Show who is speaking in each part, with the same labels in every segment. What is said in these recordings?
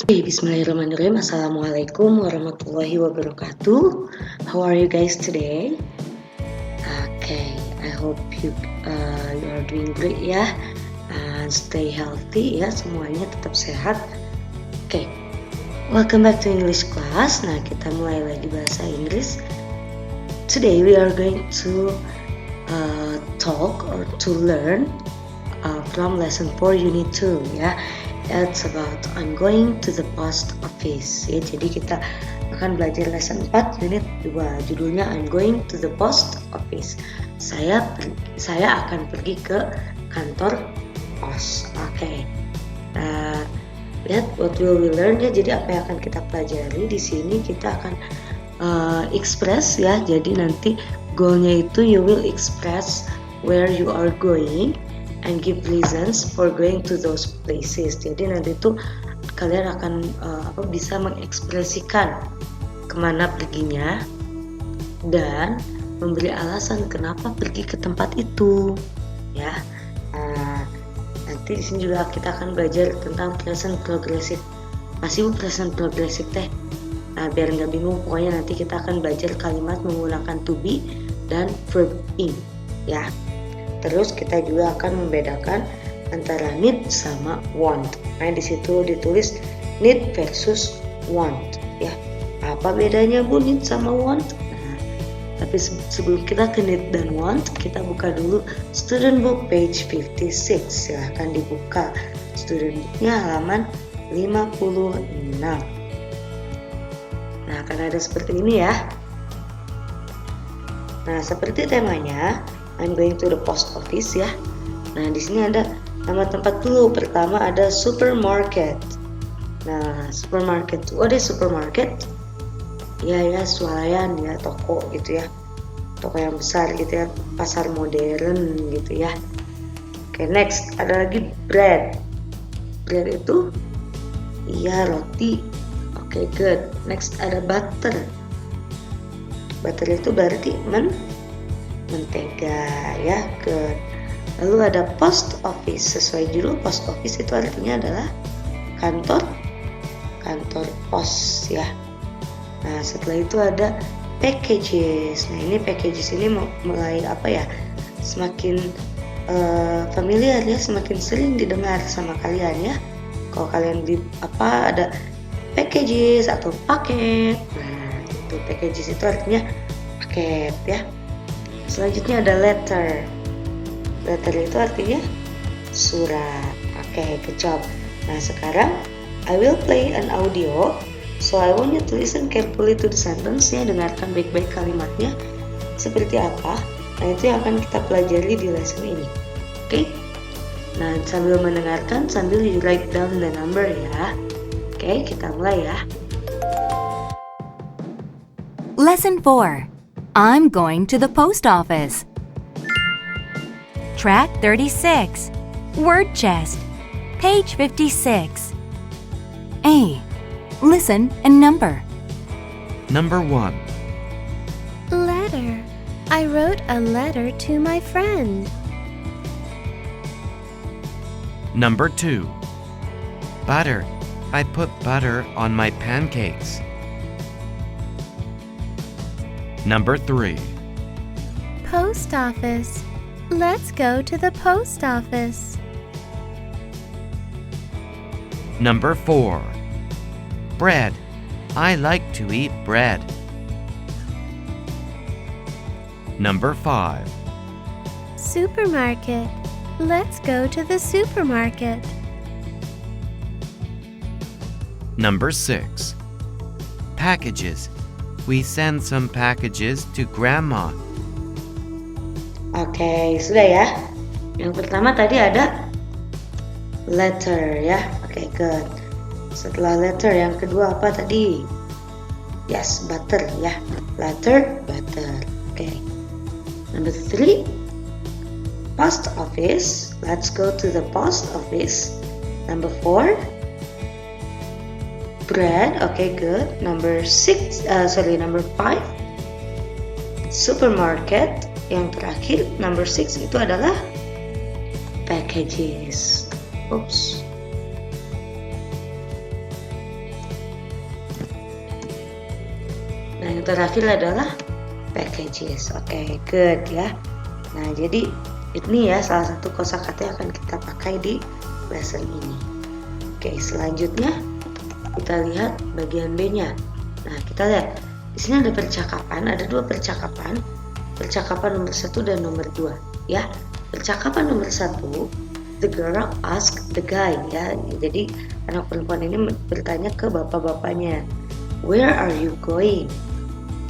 Speaker 1: Bismillahirrahmanirrahim. Assalamualaikum warahmatullahi wabarakatuh. How are you guys today? Okay, I hope you are doing great ya, and stay healthy ya, semuanya tetap sehat. Okay, welcome back to English class. Nah, kita mulai lagi bahasa Inggris. Today we are going to talk or to learn from lesson 4 unit 2 ya. It's about I'm going to the post office ya. Jadi kita akan belajar lesson 4 unit 2. Judulnya I'm going to the post office. Saya akan pergi ke kantor pos. Oke. Lihat what will we learn ya. Jadi apa yang akan kita pelajari di sini, kita akan express ya. Jadi nanti goalnya itu you will express where you are going and give reasons for going to those places. Jadi nanti itu kalian akan bisa mengekspresikan kemana perginya dan memberi alasan kenapa pergi ke tempat itu ya. Nanti di sini juga kita akan belajar tentang present progressive. Masih present progressive teh. Nah, biar nggak bingung, pokoknya nanti kita akan belajar kalimat menggunakan to be dan verb in ya. Terus kita juga akan membedakan antara need sama want. Nah, di situ ditulis need versus want ya. Apa bedanya Bu need sama want? Nah, tapi sebelum kita ke need dan want, kita buka dulu student book page 56. Silahkan dibuka student booknya halaman 56. Nah, akan ada seperti ini ya. Nah, seperti temanya I'm going to the post office ya. Nah, di sini ada nama tempat dulu. Pertama ada supermarket. Nah, supermarket. What is supermarket? Ya, swalayan ya, toko gitu ya. Toko yang besar gitu ya, pasar modern gitu ya. Oke, next ada lagi bread. Bread itu iya roti. Oke, good. Next ada butter. Butter itu berarti mentega ya. Good. Lalu ada post office. Sesuai judul, post office itu artinya adalah kantor pos ya. Nah, setelah itu ada packages. Nah, ini packages ini mulai semakin familiar ya, semakin sering didengar sama kalian ya. Kalau kalian ada packages atau paket. Nah, itu packages itu artinya paket ya. Selanjutnya ada letter. Letter itu artinya surat. Oke, good job. Nah, sekarang I will play an audio. So I want you to listen carefully to the sentence ya. Dengarkan baik-baik kalimatnya seperti apa. Nah, itu yang akan kita pelajari di lesson ini. Oke. Nah, sambil mendengarkan, sambil you write down the number ya. Oke, kita mulai ya.
Speaker 2: Lesson 4. I'm going to the post office. Track 36. Word chest. Page 56. A. Listen and number.
Speaker 3: Number 1.
Speaker 4: Letter. I wrote a letter to my friend.
Speaker 3: Number 2. Butter. I put butter on my pancakes. Number 3.
Speaker 4: Post office. Let's go to the post office.
Speaker 3: Number 4. Bread. I like to eat bread. Number 5.
Speaker 4: Supermarket. Let's go to the supermarket.
Speaker 3: Number 6. Packages. We send some packages to Grandma.
Speaker 1: Oke, sudah ya. Yang pertama tadi ada letter ya. Oke, good. Setelah letter, yang kedua apa tadi? Yes, butter ya. Letter, butter. Oke. Number 3. Post office. Let's go to the post office. Number 4. Bread. Okay, good. Number 5. Supermarket. Yang terakhir, number 6 itu adalah packages. Oops. Yang terakhir adalah packages. Oke, good ya. Nah, jadi ini ya salah satu kosakata yang akan kita pakai di lesson ini. Oke, selanjutnya kita lihat bagian B-nya. Nah, kita lihat di sini ada percakapan, ada dua percakapan. Percakapan nomor 1 dan nomor 2 ya. Percakapan nomor 1, the girl ask the guy ya. Jadi anak perempuan ini bertanya ke bapak-bapaknya, where are you going?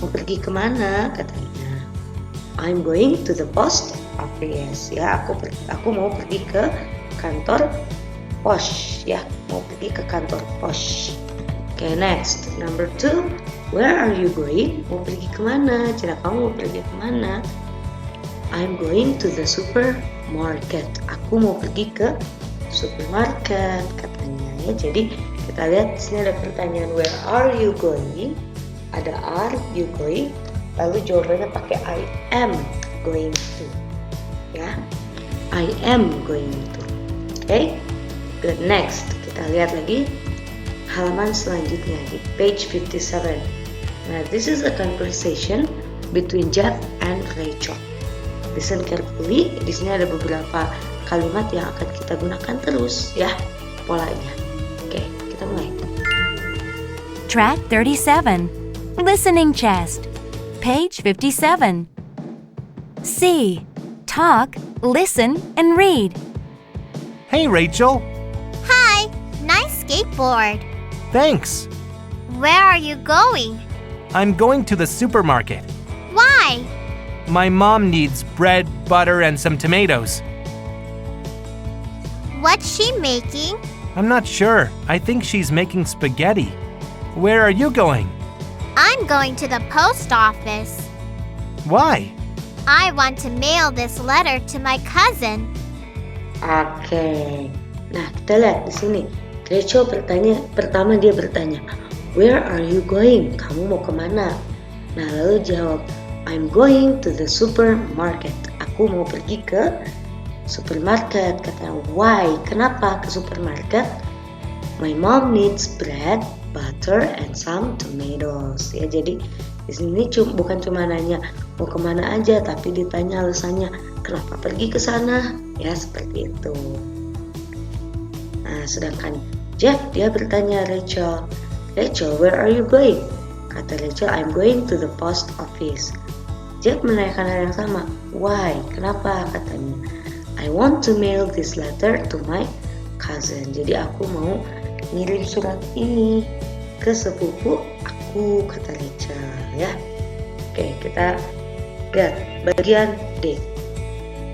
Speaker 1: Mau pergi kemana? Katanya. I'm going to the post office ya. Aku mau pergi ke kantor pos ya. Mau pergi ke kantor pos. Oke, next number 2, where are you going? Mau pergi kemana? Cina, kamu mau pergi kemana? I'm going to the supermarket. Aku mau pergi ke supermarket katanya ya. Jadi kita lihat di sini ada pertanyaan where are you going? Ada are you going? Lalu jawabannya pakai I am going to. Ya. I am going to. Oke. Good, next. Kita lihat lagi halaman selanjutnya di page 57. Nah, this is a conversation between Jeff and Rachel. Listen carefully. Di sini ada beberapa kalimat yang akan kita gunakan terus ya polanya. Oke, kita mulai.
Speaker 2: Track 37. Listening chest. Page 57. C. Talk, listen, and read.
Speaker 5: Hey, Rachel.
Speaker 4: Hi, nice skateboard.
Speaker 5: Thanks.
Speaker 4: Where are you going?
Speaker 5: I'm going to the supermarket.
Speaker 4: Why?
Speaker 5: My mom needs bread, butter, and some tomatoes.
Speaker 4: What's she making?
Speaker 5: I'm not sure. I think she's making spaghetti. Where are you going?
Speaker 4: I'm going to the post office.
Speaker 5: Why?
Speaker 4: I want to mail this letter to my cousin.
Speaker 1: Oke. Nah, kita lihat di sini. Rachel pertama dia bertanya, where are you going? Kamu mau kemana? Nah, lalu jawab, I'm going to the supermarket. Aku mau pergi ke supermarket. Kata, why? Kenapa ke supermarket? My mom needs bread, butter, and some tomatoes. Ya, jadi di sini bukan cuma nanya mau kemana aja, tapi ditanya alasannya kenapa pergi ke sana. Ya, seperti itu. Nah, sedangkan Jeff dia bertanya Rachel, where are you going? Kata Rachel, I'm going to the post office. Jeff menanyakan hal yang sama, why? Kenapa? Katanya, I want to mail this letter to my cousin. Jadi aku mau ngirim surat ini ke sepupu aku, kata Rachel ya. Oke, kita lihat bagian D.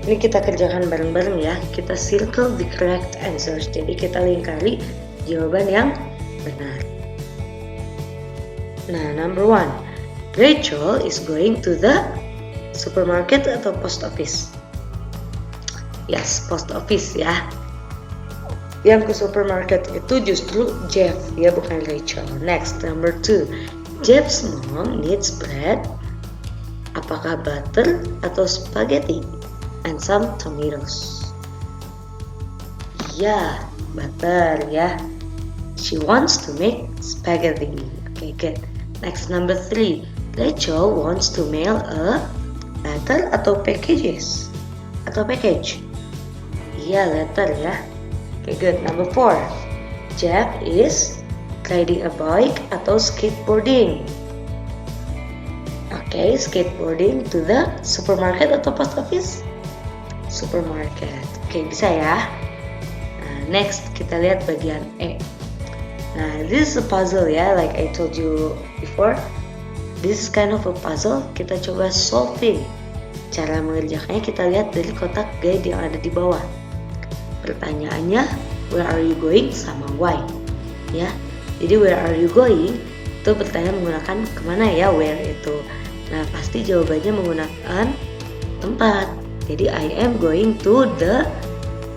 Speaker 1: Ini kita kerjakan bareng-bareng ya. Kita circle the correct answers. Jadi kita lingkari jawaban yang benar. Nah, number 1. Rachel is going to the supermarket atau post office? Yes, post office ya. Yang ke supermarket itu justru Jeff ya, bukan Rachel. Next, number 2. Jeff's mom needs bread. Apakah butter atau spaghetti? And some tomatoes. Ya, butter ya. She wants to make spaghetti. Okay, good. Next, number 3. Rachel wants to mail a letter atau packages? Atau package? Iya, letter ya. Okay, good. Number 4. Jeff is riding a bike atau skateboarding? Okay, skateboarding to the supermarket atau post office? Supermarket. Okay, bisa ya. Nah, next kita lihat bagian E. Nah, this is a puzzle ya, like I told you before. This is kind of a puzzle. Kita coba solving. Cara mengerjakannya kita lihat dari kotak guide yang ada di bawah. Pertanyaannya, where are you going sama why? Ya. Jadi where are you going itu pertanyaan menggunakan kemana ya, where itu. Nah, pasti jawabannya menggunakan tempat. Jadi I am going to the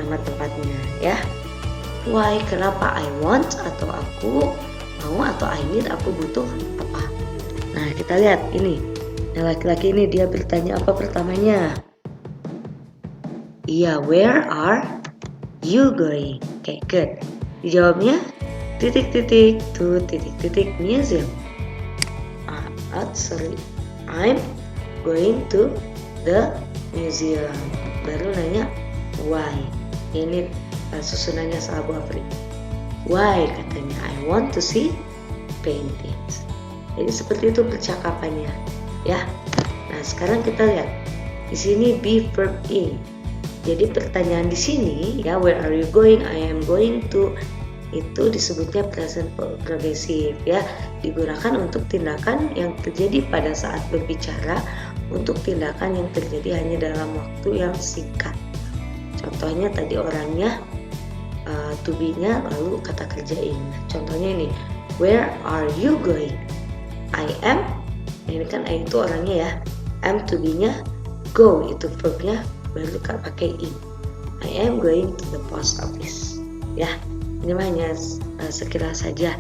Speaker 1: nama tempatnya ya. Why? Kenapa? I want atau aku mau atau I need, aku butuh apa. Nah, kita lihat ini. Yang laki-laki ini dia bertanya apa pertamanya? Iya, where are you going? Okay, good. Dijawabnya titik-titik to titik-titik museum. I'm going to the museum. Baru nanya why. Ini susunannya salah Bu Afri. Why katanya, I want to see paintings. Jadi seperti itu percakapannya, ya. Nah, sekarang kita lihat di sini be verb in. Jadi pertanyaan di sini ya, where are you going? I am going to. Itu disebutnya present progressive ya, digunakan untuk tindakan yang terjadi pada saat berbicara, untuk tindakan yang terjadi hanya dalam waktu yang singkat. Contohnya tadi orangnya to be-nya lalu kata kerjain. Contohnya ini, where are you going? I am, ini kan I itu orangnya ya, am to be-nya, go itu verb-nya baru pakai in. I am going to the post office ya. Ini mah hanya sekilas saja.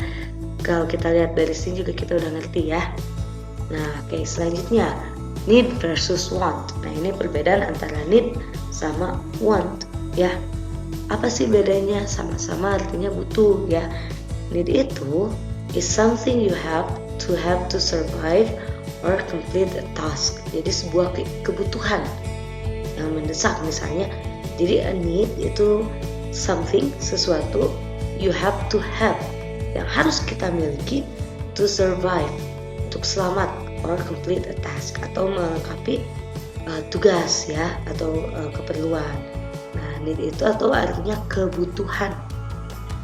Speaker 1: Kalau kita lihat dari sini juga kita udah ngerti ya. Nah, oke, selanjutnya need versus want. Nah, ini perbedaan antara need sama want ya. Apa sih bedanya? Sama-sama artinya butuh ya. Need itu is something you have to survive or complete a task. Jadi sebuah kebutuhan yang mendesak misalnya. Jadi a need itu something, sesuatu you have to have, yang harus kita miliki to survive, untuk selamat, or complete a task, atau melengkapi tugas ya, atau keperluan. Nah, need itu atau artinya kebutuhan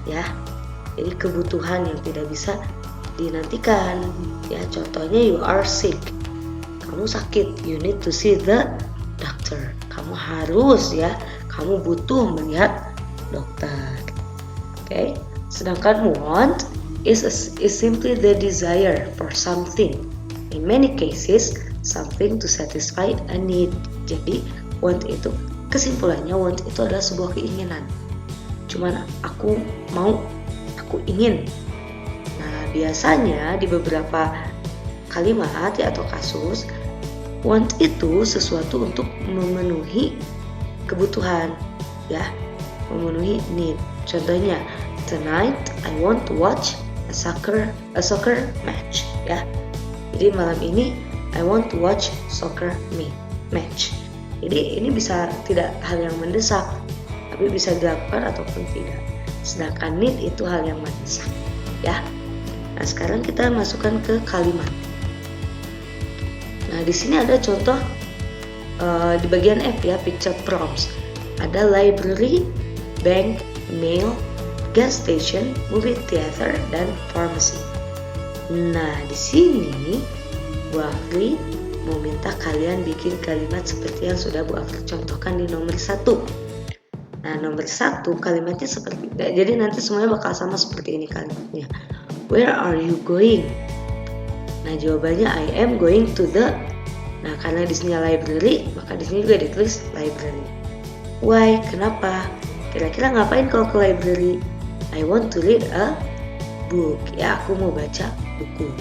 Speaker 1: ya. Jadi kebutuhan yang tidak bisa dinantikan ya. Contohnya you are sick, kamu sakit, you need to see the doctor. Kamu harus ya, kamu butuh melihat dokter. Okay. Sedangkan want is simply the desire for something. In many cases, something to satisfy a need. Jadi want itu, kesimpulannya want itu adalah sebuah keinginan. Cuman aku mau, aku ingin. Nah, biasanya di beberapa kalimat ya, atau kasus, want itu sesuatu untuk memenuhi kebutuhan ya, memenuhi need. Contohnya, tonight I want to watch a soccer match ya. Jadi malam ini I want to watch soccer match. Jadi ini bisa tidak hal yang mendesak, tapi bisa dilakukan ataupun tidak. Sedangkan need itu hal yang mendesak ya. Nah, sekarang kita masukkan ke kalimat. Nah, di sini ada contoh di bagian F ya, picture prompts. Ada library, bank, mail, gas station, movie theater, dan pharmacy. Nah, di sini Bu Afri mau minta kalian bikin kalimat seperti yang sudah Bu Afri contohkan di nomor 1. Nah, nomor 1 kalimatnya seperti, jadi nanti semuanya bakal sama seperti ini kalimatnya. Where are you going? Nah, jawabannya I am going to the. Nah, karena di sini library, maka di sini juga ditulis library. Why? Kenapa? Kira-kira ngapain kalau ke library? I want to read a book. Ya, aku mau baca buku.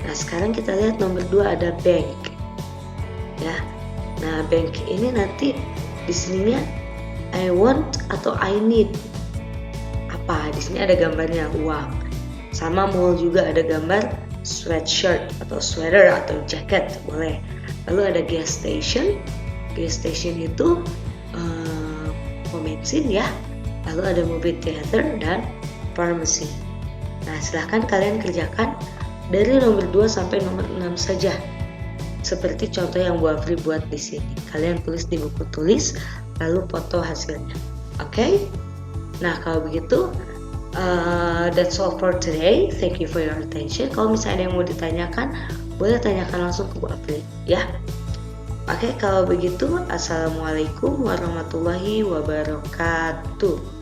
Speaker 1: Nah, sekarang kita lihat nomor 2 ada bank. Ya. Nah, bank ini nanti di sininya I want atau I need. Apa? Di sini ada gambarnya uang. Sama mall juga ada gambar sweatshirt atau sweater atau jacket, boleh. Lalu ada gas station. Gas station itu pom bensin ya. Lalu ada movie theater dan pharmacy. Nah, silahkan kalian kerjakan dari nomor 2 sampai nomor 6 saja. Seperti contoh yang Bu Afri buat di sini. Kalian tulis di buku tulis, lalu foto hasilnya. Oke? Nah, kalau begitu that's all for today. Thank you for your attention. Kalau misalnya ada yang mau ditanyakan, boleh tanyakan langsung ke Bu Afri ya. Oke, kalau begitu, assalamualaikum warahmatullahi wabarakatuh.